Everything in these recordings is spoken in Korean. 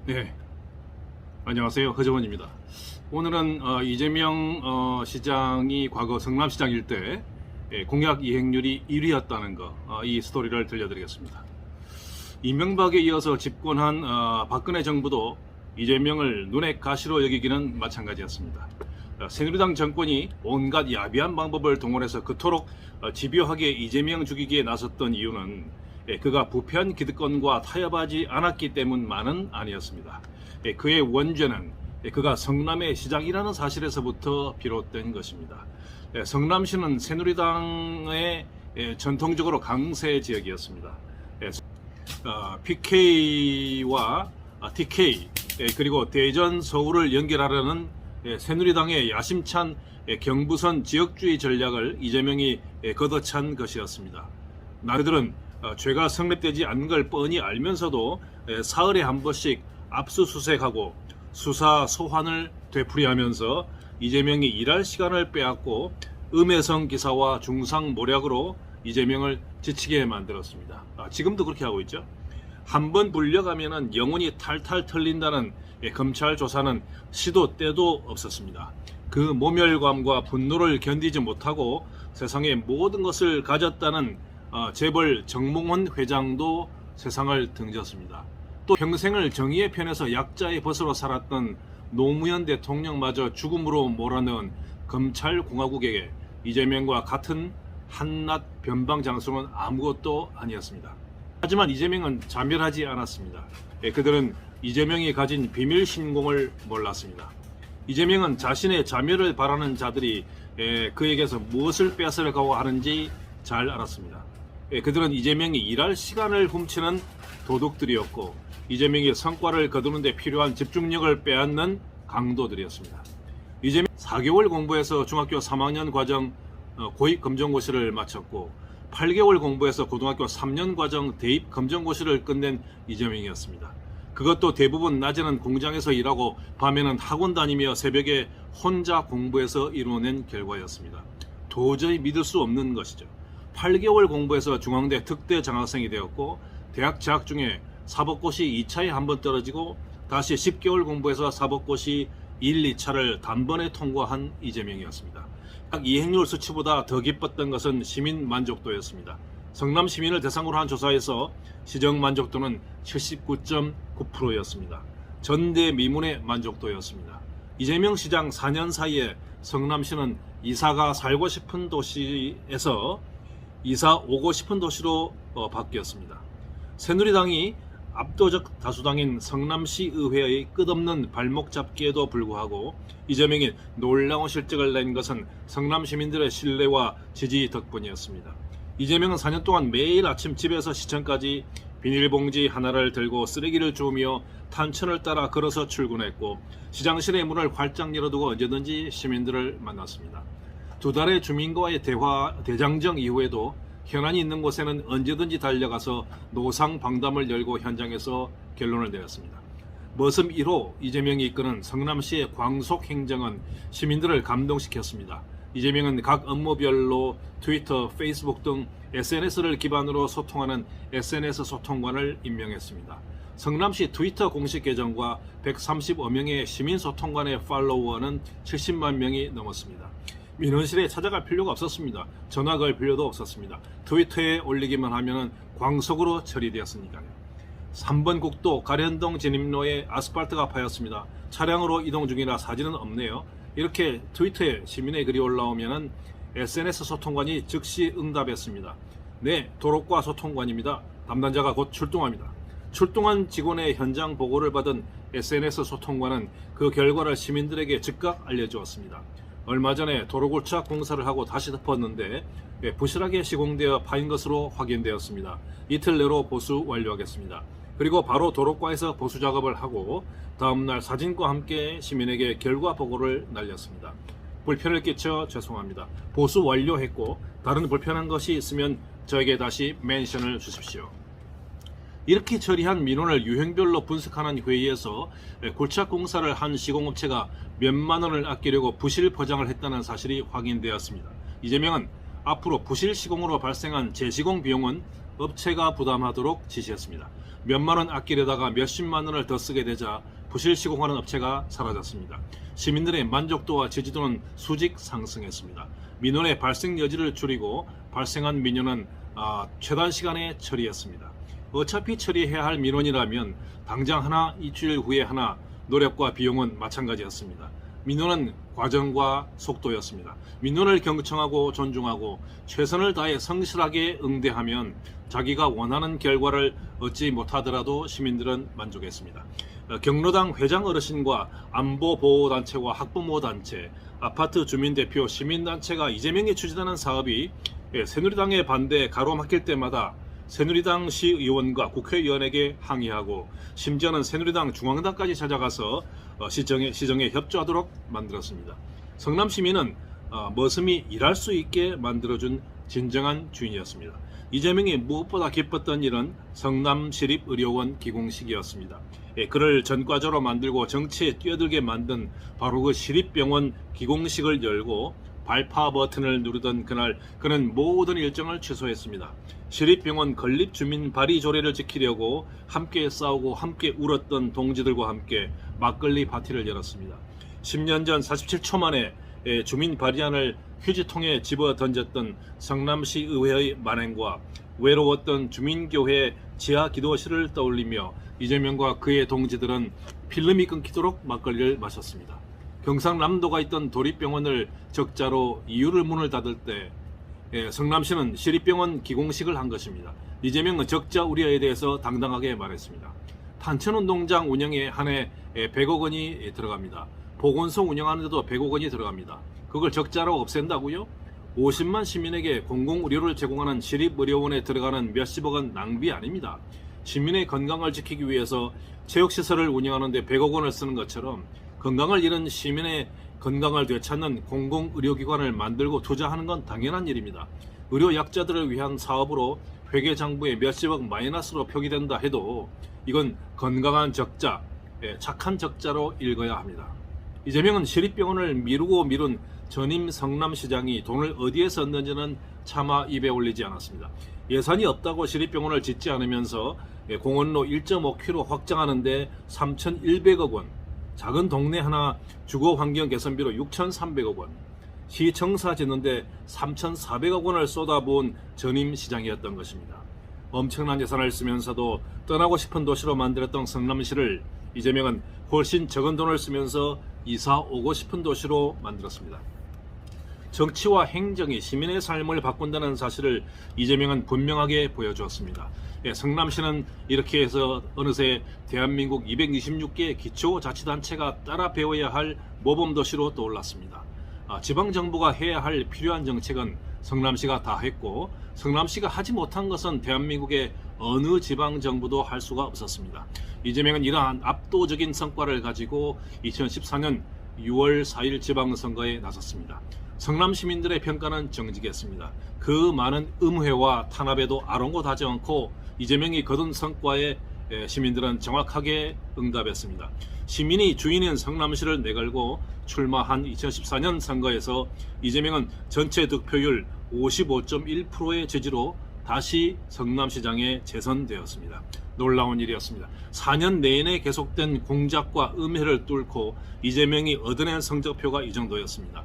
네, 안녕하세요. 허정원입니다. 오늘은 이재명 시장이 과거 성남시장일 때 공약 이행률이 1위였다는 이 스토리를 들려드리겠습니다. 이명박에 이어서 집권한 박근혜 정부도 이재명을 눈의 가시로 여기기는 마찬가지였습니다. 새누리당 정권이 온갖 야비한 방법을 동원해서 그토록 집요하게 이재명 죽이기에 나섰던 이유는 그가 부패한 기득권과 타협하지 않았기 때문만은 아니었습니다. 그의 원죄는 그가 성남의 시장이라는 사실에서부터 비롯된 것입니다. 성남시는 새누리당의 전통적으로 강세 지역이었습니다. PK와 TK 그리고 대전 서울을 연결하려는 새누리당의 야심찬 경부선 지역주의 전략을 이재명이 걷어찬 것이었습니다. 나르들은 죄가 성립되지 않는 걸 뻔히 알면서도 사흘에 한 번씩 압수수색하고 수사 소환을 되풀이하면서 이재명이 일할 시간을 빼앗고 음해성 기사와 중상 모략으로 이재명을 지치게 만들었습니다. 지금도 그렇게 하고 있죠. 한번 불려가면은 영혼이 탈탈 털린다는 검찰 조사는 시도 때도 없었습니다. 그 모멸감과 분노를 견디지 못하고 세상의 모든 것을 가졌다는 재벌 정몽원 회장도 세상을 등졌습니다. 또 평생을 정의의 편에서 약자의 벗으로 살았던 노무현 대통령마저 죽음으로 몰아넣은 검찰공화국에게 이재명과 같은 한낱 변방 장수는 아무것도 아니었습니다. 하지만 이재명은 자멸하지 않았습니다. 그들은 이재명이 가진 비밀 신공을 몰랐습니다. 이재명은 자신의 자멸을 바라는 자들이 그에게서 무엇을 빼앗으려고 하는지 잘 알았습니다. 그들은 이재명이 일할 시간을 훔치는 도둑들이었고 이재명이 성과를 거두는 데 필요한 집중력을 빼앗는 강도들이었습니다. 이재명 4개월 공부해서 중학교 3학년 과정 고입 검정고시를 마쳤고 8개월 공부해서 고등학교 3년 과정 대입 검정고시를 끝낸 이재명이었습니다. 그것도 대부분 낮에는 공장에서 일하고 밤에는 학원 다니며 새벽에 혼자 공부해서 이루어낸 결과였습니다. 도저히 믿을 수 없는 것이죠. 8개월 공부해서 중앙대 특대 장학생이 되었고 대학 재학 중에 사법고시 2차에 한 번 떨어지고 다시 10개월 공부해서 사법고시 1, 2차를 단번에 통과한 이재명이었습니다. 각 이행률 수치보다 더 기뻤던 것은 시민 만족도였습니다. 성남 시민을 대상으로 한 조사에서 시정 만족도는 79.9%였습니다. 전대미문의 만족도였습니다. 이재명 시장 4년 사이에 성남시는 이사가 살고 싶은 도시에서 이사 오고 싶은 도시로 바뀌었습니다. 새누리당이 압도적 다수당인 성남시 의회의 끝없는 발목 잡기에도 불구하고 이재명이 놀라운 실적을 낸 것은 성남 시민들의 신뢰와 지지 덕분이었습니다. 이재명은 4년 동안 매일 아침 집에서 시청까지 비닐봉지 하나를 들고 쓰레기를 주우며 탄천을 따라 걸어서 출근했고 시장실의 문을 활짝 열어두고 언제든지 시민들을 만났습니다. 두 달의 주민과의 대장정 이후에도 현안이 있는 곳에는 언제든지 달려가서 노상방담을 열고 현장에서 결론을 내렸습니다. 머슴 1호 이재명이 이끄는 성남시의 광속행정은 시민들을 감동시켰습니다. 이재명은 각 업무별로 트위터, 페이스북 등 SNS를 기반으로 소통하는 SNS 소통관을 임명했습니다. 성남시 트위터 공식 계정과 135명의 시민소통관의 팔로워는 70만 명이 넘었습니다. 민원실에 찾아갈 필요가 없었습니다. 전화 걸 필요도 없었습니다. 트위터에 올리기만 하면 광속으로 처리되었으니까요. 3번 국도 가련동 진입로에 아스팔트가 파였습니다. 차량으로 이동 중이라 사진은 없네요. 이렇게 트위터에 시민의 글이 올라오면 SNS 소통관이 즉시 응답했습니다. 네, 도로과 소통관입니다. 담당자가 곧 출동합니다. 출동한 직원의 현장 보고를 받은 SNS 소통관은 그 결과를 시민들에게 즉각 알려주었습니다. 얼마 전에 도로골차 공사를 하고 다시 덮었는데 부실하게 시공되어 파인 것으로 확인되었습니다. 이틀 내로 보수 완료하겠습니다. 그리고 바로 도로과에서 보수 작업을 하고 다음날 사진과 함께 시민에게 결과 보고를 날렸습니다. 불편을 끼쳐 죄송합니다. 보수 완료했고 다른 불편한 것이 있으면 저에게 다시 멘션을 주십시오. 이렇게 처리한 민원을 유형별로 분석하는 회의에서 골차 공사를 한 시공업체가 몇만 원을 아끼려고 부실 포장을 했다는 사실이 확인되었습니다. 이재명은 앞으로 부실 시공으로 발생한 재시공 비용은 업체가 부담하도록 지시했습니다. 몇만 원 아끼려다가 몇십만 원을 더 쓰게 되자 부실 시공하는 업체가 사라졌습니다. 시민들의 만족도와 지지도는 수직 상승했습니다. 민원의 발생 여지를 줄이고 발생한 민원은 최단 시간에 처리했습니다. 어차피 처리해야 할 민원이라면 당장 하나, 일주일 후에 하나, 노력과 비용은 마찬가지였습니다. 민원은 과정과 속도였습니다. 민원을 경청하고 존중하고 최선을 다해 성실하게 응대하면 자기가 원하는 결과를 얻지 못하더라도 시민들은 만족했습니다. 경로당 회장 어르신과 안보보호단체와 학부모단체, 아파트 주민대표, 시민단체가 이재명이 추진하는 사업이 새누리당의 반대에 가로막힐 때마다 새누리당 시의원과 국회의원에게 항의하고 심지어는 새누리당 중앙당까지 찾아가서 시정에 협조하도록 만들었습니다. 성남시민은 머슴이 일할 수 있게 만들어준 진정한 주인이었습니다. 이재명이 무엇보다 기뻤던 일은 성남시립의료원 기공식이었습니다. 그를 전과자로 만들고 정치에 뛰어들게 만든 바로 그 시립병원 기공식을 열고 발파 버튼을 누르던 그날 그는 모든 일정을 취소했습니다. 시립병원 건립 주민 발의 조례를 지키려고 함께 싸우고 함께 울었던 동지들과 함께 막걸리 파티를 열었습니다. 10년 전 47초 만에 주민 발의안을 휴지통에 집어 던졌던 성남시 의회의 만행과 외로웠던 주민교회 지하 기도실을 떠올리며 이재명과 그의 동지들은 필름이 끊기도록 막걸리를 마셨습니다. 경상남도가 있던 도립병원을 적자로 이유를 문을 닫을 때 성남시는 시립병원 기공식을 한 것입니다. 이재명은 적자 우려에 대해서 당당하게 말했습니다. 탄천운동장 운영에 한 해 100억 원이 들어갑니다. 보건소 운영하는데도 100억 원이 들어갑니다. 그걸 적자로 없앤다고요? 50만 시민에게 공공의료를 제공하는 시립의료원에 들어가는 몇십억 원 낭비 아닙니다. 시민의 건강을 지키기 위해서 체육시설을 운영하는데 100억 원을 쓰는 것처럼 건강을 잃은 시민의 건강을 되찾는 공공의료기관을 만들고 투자하는 건 당연한 일입니다. 의료 약자들을 위한 사업으로 회계장부에 몇십억 마이너스로 표기된다 해도 이건 건강한 적자, 착한 적자로 읽어야 합니다. 이재명은 시립병원을 미루고 미룬 전임 성남시장이 돈을 어디에 썼는지는 차마 입에 올리지 않았습니다. 예산이 없다고 시립병원을 짓지 않으면서 공원로 1.5km 확장하는데 3,100억 원, 작은 동네 하나 주거환경 개선비로 6,300억 원, 시청사 짓는데 3,400억 원을 쏟아부은 전임 시장이었던 것입니다. 엄청난 예산을 쓰면서도 떠나고 싶은 도시로 만들었던 성남시를 이재명은 훨씬 적은 돈을 쓰면서 이사 오고 싶은 도시로 만들었습니다. 정치와 행정이 시민의 삶을 바꾼다는 사실을 이재명은 분명하게 보여주었습니다. 성남시는 이렇게 해서 어느새 대한민국 226개 기초자치단체가 따라 배워야 할 모범도시로 떠올랐습니다. 지방정부가 해야 할 필요한 정책은 성남시가 다 했고 성남시가 하지 못한 것은 대한민국의 어느 지방정부도 할 수가 없었습니다. 이재명은 이러한 압도적인 성과를 가지고 2014년 6월 4일 지방선거에 나섰습니다. 성남 시민들의 평가는 정직했습니다. 그 많은 음해와 탄압에도 아랑곳하지 않고 이재명이 거둔 성과에 시민들은 정확하게 응답했습니다. 시민이 주인인 성남시를 내걸고 출마한 2014년 선거에서 이재명은 전체 득표율 55.1%의 지지로 다시 성남시장에 재선되었습니다. 놀라운 일이었습니다. 4년 내내 계속된 공작과 음해를 뚫고 이재명이 얻어낸 성적표가 이 정도였습니다.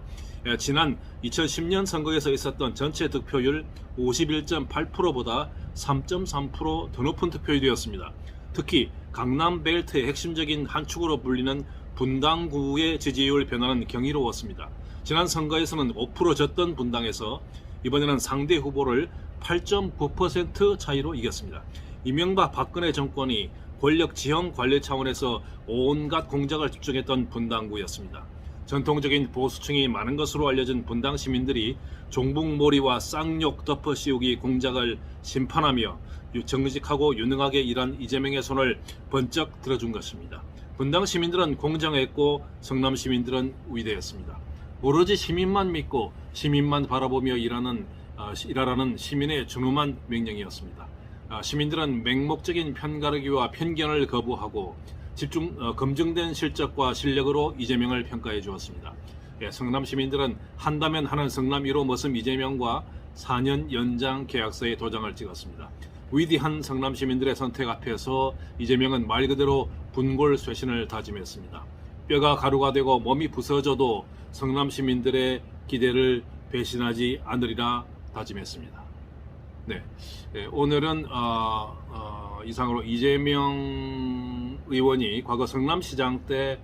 지난 2010년 선거에서 있었던 전체 득표율 51.8%보다 3.3% 더 높은 득표율이었습니다. 특히 강남 벨트의 핵심적인 한 축으로 불리는 분당구의 지지율 변화는 경이로웠습니다. 지난 선거에서는 5% 졌던 분당에서 이번에는 상대 후보를 8.9% 차이로 이겼습니다. 이명박 박근혜 정권이 권력 지형 관리 차원에서 온갖 공작을 집중했던 분당구였습니다. 전통적인 보수층이 많은 것으로 알려진 분당 시민들이 종북몰이와 쌍욕 덮어 씌우기 공작을 심판하며 정직하고 유능하게 일한 이재명의 손을 번쩍 들어준 것입니다. 분당 시민들은 공정했고 성남 시민들은 위대했습니다. 오로지 시민만 믿고 시민만 바라보며 일하라는 시민의 준엄한 명령이었습니다. 시민들은 맹목적인 편가르기와 편견을 거부하고 검증된 실적과 실력으로 이재명을 평가해 주었습니다. 성남 시민들은 한다면 하는 성남 1호 머슴 이재명과 4년 연장 계약서에 도장을 찍었습니다. 위대한 성남 시민들의 선택 앞에서 이재명은 말 그대로 분골쇄신을 다짐했습니다. 뼈가 가루가 되고 몸이 부서져도 성남 시민들의 기대를 배신하지 않으리라 다짐했습니다. 네, 오늘은 이상으로 이재명 의원이 과거 성남시장 때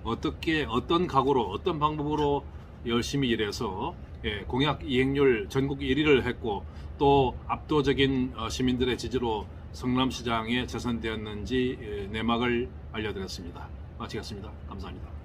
어떤 각오로 어떤 방법으로 열심히 일해서 공약 이행률 전국 1위를 했고 또 압도적인 시민들의 지지로 성남시장에 재선되었는지 내막을 알려드렸습니다. 마치겠습니다. 감사합니다.